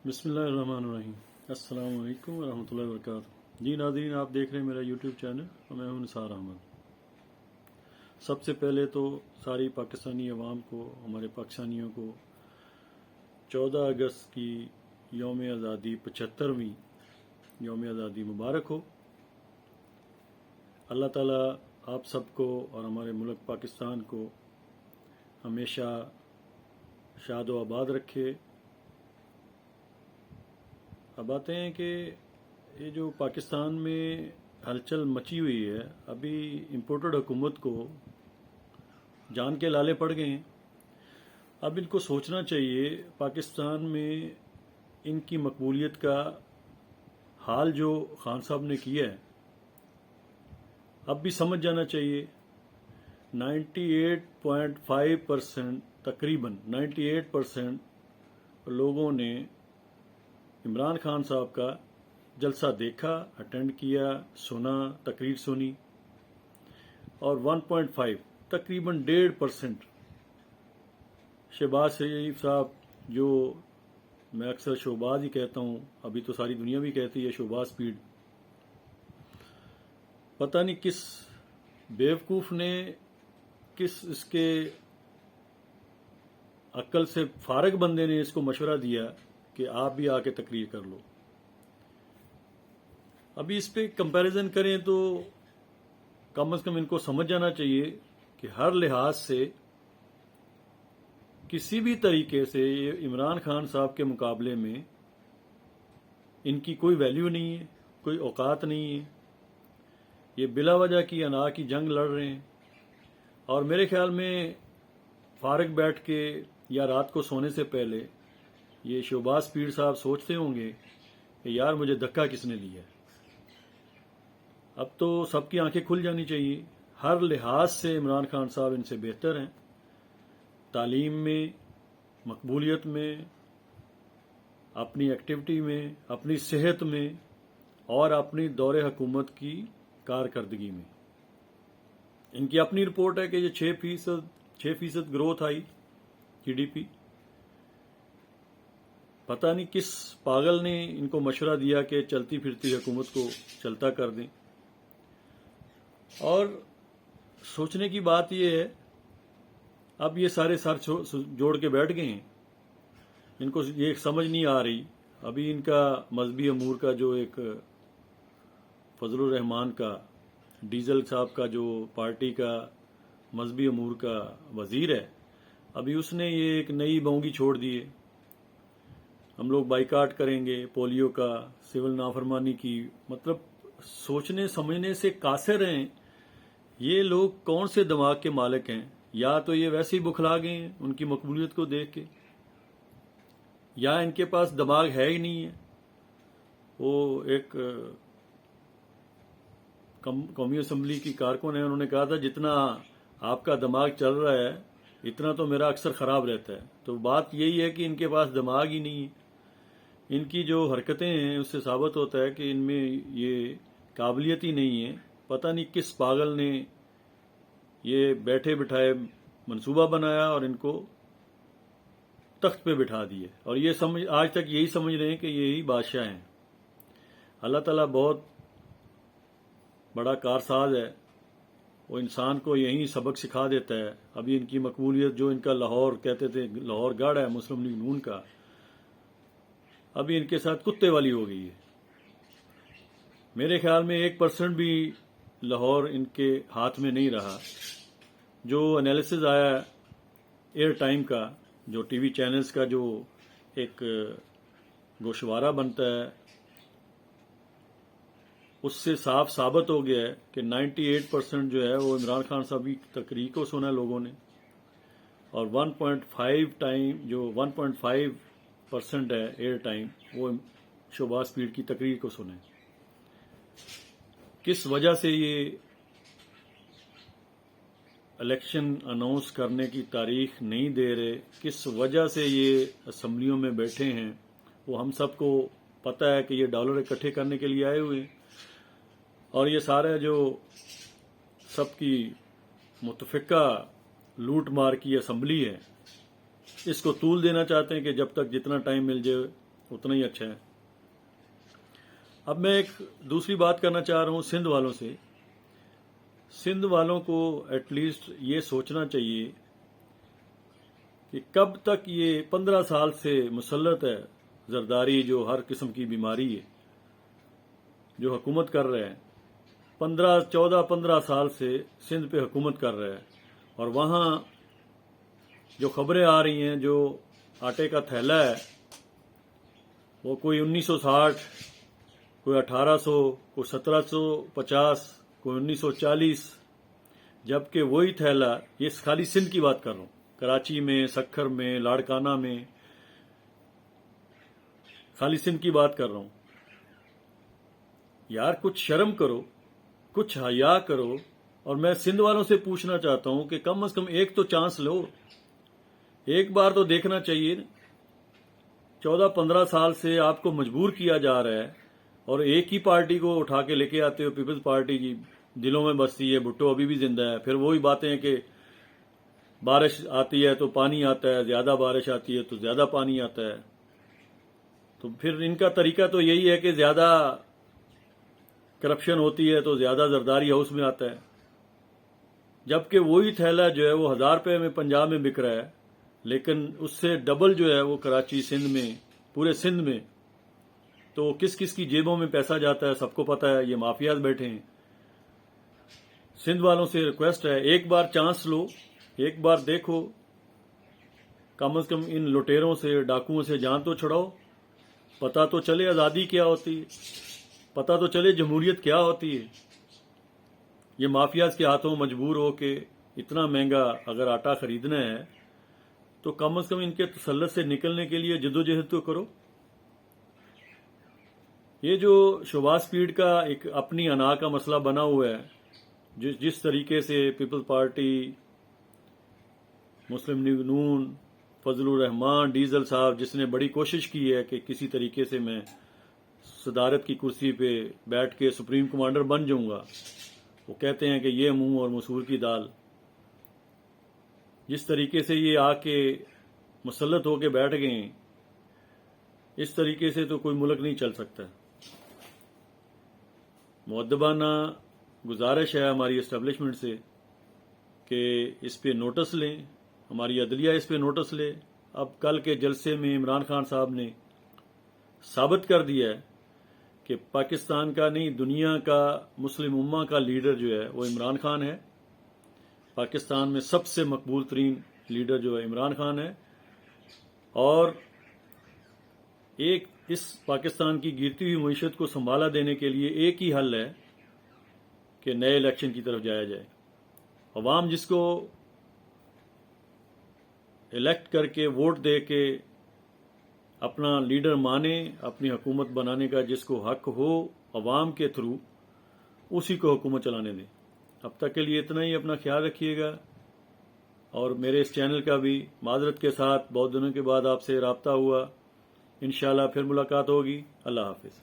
بسم اللہ الرحمن الرحیم۔ السلام علیکم ورحمۃ اللہ وبرکاتہ۔ جی ناظرین، آپ دیکھ رہے ہیں میرا یوٹیوب چینل اور میں ہوں نثار احمد۔ سب سے پہلے تو ساری پاکستانی عوام کو، ہمارے پاکستانیوں کو 14 اگست کی یوم آزادی 75ویں یوم آزادی مبارک ہو۔ اللہ تعالیٰ آپ سب کو اور ہمارے ملک پاکستان کو ہمیشہ شاد و آباد رکھے۔ اب آتے ہیں کہ یہ جو پاکستان میں ہلچل مچی ہوئی ہے، ابھی امپورٹڈ حکومت کو جان کے لالے پڑ گئے ہیں۔ اب ان کو سوچنا چاہیے پاکستان میں ان کی مقبولیت کا حال جو خان صاحب نے کیا ہے، اب بھی سمجھ جانا چاہیے۔ 98.5% تقریباً 98% لوگوں نے عمران خان صاحب کا جلسہ دیکھا، اٹینڈ کیا، سنا، تقریر سنی، اور 1.5 تقریباً 1.5% شہباز شریف صاحب، جو میں اکثر شہباز ہی کہتا ہوں، ابھی تو ساری دنیا بھی کہتی ہے شہباز سپیڈ، پتہ نہیں کس بیوقوف نے، کس اس کے عقل سے فارغ بندے نے اس کو مشورہ دیا کہ آپ بھی آ کے تقریر کر لو۔ ابھی اس پہ کمپیریزن کریں تو کم از کم ان کو سمجھ جانا چاہیے کہ ہر لحاظ سے کسی بھی طریقے سے یہ عمران خان صاحب کے مقابلے میں ان کی کوئی ویلیو نہیں ہے، کوئی اوقات نہیں ہے۔ یہ بلا وجہ کی انا کی جنگ لڑ رہے ہیں، اور میرے خیال میں فارغ بیٹھ کے یا رات کو سونے سے پہلے یہ شہباز پیر صاحب سوچتے ہوں گے کہ یار مجھے دھکا کس نے دیا ہے۔ اب تو سب کی آنکھیں کھل جانی چاہیے۔ ہر لحاظ سے عمران خان صاحب ان سے بہتر ہیں، تعلیم میں، مقبولیت میں، اپنی ایکٹیویٹی میں، اپنی صحت میں، اور اپنی دور حکومت کی کارکردگی میں۔ ان کی اپنی رپورٹ ہے کہ یہ 6% growth I G D P. پتہ نہیں کس پاگل نے ان کو مشورہ دیا کہ چلتی پھرتی حکومت کو چلتا کر دیں۔ اور سوچنے کی بات یہ ہے، اب یہ سارے سر جوڑ کے بیٹھ گئے ہیں، ان کو یہ سمجھ نہیں آ رہی۔ ابھی ان کا مذہبی امور کا جو ایک فضل الرحمان کا، ڈیزل صاحب کا، جو پارٹی کا مذہبی امور کا وزیر ہے، ابھی اس نے یہ ایک نئی بونگی چھوڑ دی ہے، ہم لوگ بائیکاٹ کریں گے پولیو کا، سول نافرمانی کی۔ مطلب سوچنے سمجھنے سے قاصر ہیں یہ لوگ۔ کون سے دماغ کے مالک ہیں؟ یا تو یہ ویسے ہی بکھلا گئے ہیں ان کی مقبولیت کو دیکھ کے، یا ان کے پاس دماغ ہے ہی نہیں ہے۔ وہ ایک قومی اسمبلی کی کارکن ہے، انہوں نے کہا تھا جتنا آپ کا دماغ چل رہا ہے اتنا تو میرا اکثر خراب رہتا ہے۔ تو بات یہی ہے کہ ان کے پاس دماغ ہی نہیں ہے۔ ان کی جو حرکتیں ہیں اس سے ثابت ہوتا ہے کہ ان میں یہ قابلیت ہی نہیں ہے۔ پتہ نہیں کس پاگل نے یہ بیٹھے بٹھائے منصوبہ بنایا اور ان کو تخت پہ بٹھا دیے، اور یہ آج تک یہی سمجھ رہے ہیں کہ یہی بادشاہ ہیں۔ اللہ تعالیٰ بہت بڑا کارساز ہے، وہ انسان کو یہی سبق سکھا دیتا ہے۔ ابھی ان کی مقبولیت جو ان کا لاہور کہتے تھے، لاہور گڑھ ہے مسلم لیگ نون کا، ابھی ان کے ساتھ کتے والی ہو گئی ہے۔ میرے خیال میں 1% بھی لاہور ان کے ہاتھ میں نہیں رہا۔ جو انالیسز آیا ایئر ٹائم کا، جو ٹی وی چینلز کا جو ایک گوشوارہ بنتا ہے، اس سے صاف ثابت ہو گیا ہے کہ 98% جو ہے وہ عمران خان صاحب کی تقریر کو سنا لوگوں نے، اور 1.5% ہے ایئر ٹائم، وہ شہباز پیر کی تقریر کو سنے۔ کس وجہ سے یہ الیکشن اناؤنس کرنے کی تاریخ نہیں دے رہے، کس وجہ سے یہ اسمبلیوں میں بیٹھے ہیں، وہ ہم سب کو پتہ ہے کہ یہ ڈالر اکٹھے کرنے کے لیے آئے ہوئے ہیں، اور یہ سارا جو سب کی متفقہ لوٹ مار کی اسمبلی ہے، اس کو طول دینا چاہتے ہیں کہ جب تک جتنا ٹائم مل جائے اتنا ہی اچھا ہے۔ اب میں ایک دوسری بات کرنا چاہ رہا ہوں سندھ والوں سے۔ سندھ والوں کو ایٹ لیسٹ یہ سوچنا چاہیے کہ کب تک یہ 15 سال سے مسلط ہے زرداری، جو ہر قسم کی بیماری ہے، جو حکومت کر رہے ہیں 15 سال سے سندھ پہ حکومت کر رہے ہیں، اور وہاں جو خبریں آ رہی ہیں، جو آٹے کا تھیلا ہے وہ کوئی 1960، کوئی 1800، کوئی 1750، کوئی 1940، جبکہ وہی تھیلا، یہ خالی سندھ کی بات کر رہا ہوں، کراچی میں، سکھر میں، لاڑکانہ میں، خالی سندھ کی بات کر رہا ہوں۔ یار کچھ شرم کرو، کچھ حیا کرو۔ اور میں سندھ والوں سے پوچھنا چاہتا ہوں کہ کم از کم ایک تو چانس لو، ایک بار تو دیکھنا چاہیے۔ 14-15 سال سے آپ کو مجبور کیا جا رہا ہے، اور ایک ہی پارٹی کو اٹھا کے لے کے آتے ہو، پیپلز پارٹی کی دلوں میں بستی ہے، بھٹو ابھی بھی زندہ ہے۔ پھر وہی باتیں ہیں کہ بارش آتی ہے تو پانی آتا ہے، زیادہ بارش آتی ہے تو زیادہ پانی آتا ہے۔ تو پھر ان کا طریقہ تو یہی ہے کہ زیادہ کرپشن ہوتی ہے تو زیادہ زرداری ہاؤس میں آتا ہے، جبکہ وہی تھیلا جو ہے وہ 1000 روپے میں پنجاب میں بک رہا ہے، لیکن اس سے ڈبل جو ہے وہ کراچی، سندھ میں، پورے سندھ میں۔ تو کس کس کی جیبوں میں پیسہ جاتا ہے سب کو پتہ ہے، یہ مافیاز بیٹھے ہیں۔ سندھ والوں سے ریکویسٹ ہے، ایک بار چانس لو، ایک بار دیکھو، کم از کم ان لٹیروں سے، ڈاکوؤں سے جان تو چھڑاؤ، پتہ تو چلے آزادی کیا ہوتی ہے، پتہ تو چلے جمہوریت کیا ہوتی ہے۔ یہ مافیاز کے ہاتھوں مجبور ہو کے اتنا مہنگا اگر آٹا خریدنا ہے تو کم از کم ان کے تسلط سے نکلنے کے لیے جدوجہد تو کرو۔ یہ جو شہباز پیر کا ایک اپنی انا کا مسئلہ بنا ہوا ہے، جس طریقے سے پیپلز پارٹی، مسلم لیگ نون، فضل الرحمان ڈیزل صاحب، جس نے بڑی کوشش کی ہے کہ کسی طریقے سے میں صدارت کی کرسی پہ بیٹھ کے سپریم کمانڈر بن جاؤں گا، وہ کہتے ہیں کہ یہ منہ اور مسور کی دال۔ جس طریقے سے یہ آ کے مسلط ہو کے بیٹھ گئے ہیں، اس طریقے سے تو کوئی ملک نہیں چل سکتا۔ مؤدبانہ گزارش ہے ہماری اسٹیبلشمنٹ سے کہ اس پہ نوٹس لیں، ہماری عدلیہ اس پہ نوٹس لے۔ اب کل کے جلسے میں عمران خان صاحب نے ثابت کر دیا ہے کہ پاکستان کا نہیں، دنیا کا، مسلم امہ کا لیڈر جو ہے وہ عمران خان ہے۔ پاکستان میں سب سے مقبول ترین لیڈر جو ہے عمران خان ہے، اور ایک اس پاکستان کی گرتی ہوئی معیشت کو سنبھالا دینے کے لیے ایک ہی حل ہے کہ نئے الیکشن کی طرف جایا جائے۔ عوام جس کو الیکٹ کر کے، ووٹ دے کے اپنا لیڈر مانے، اپنی حکومت بنانے کا جس کو حق ہو عوام کے تھرو، اسی کو حکومت چلانے دیں۔ اب تک کے لیے اتنا ہی، اپنا خیال رکھیے گا، اور میرے اس چینل کا بھی معذرت کے ساتھ بہت دنوں کے بعد آپ سے رابطہ ہوا، انشاءاللہ پھر ملاقات ہوگی۔ اللہ حافظ۔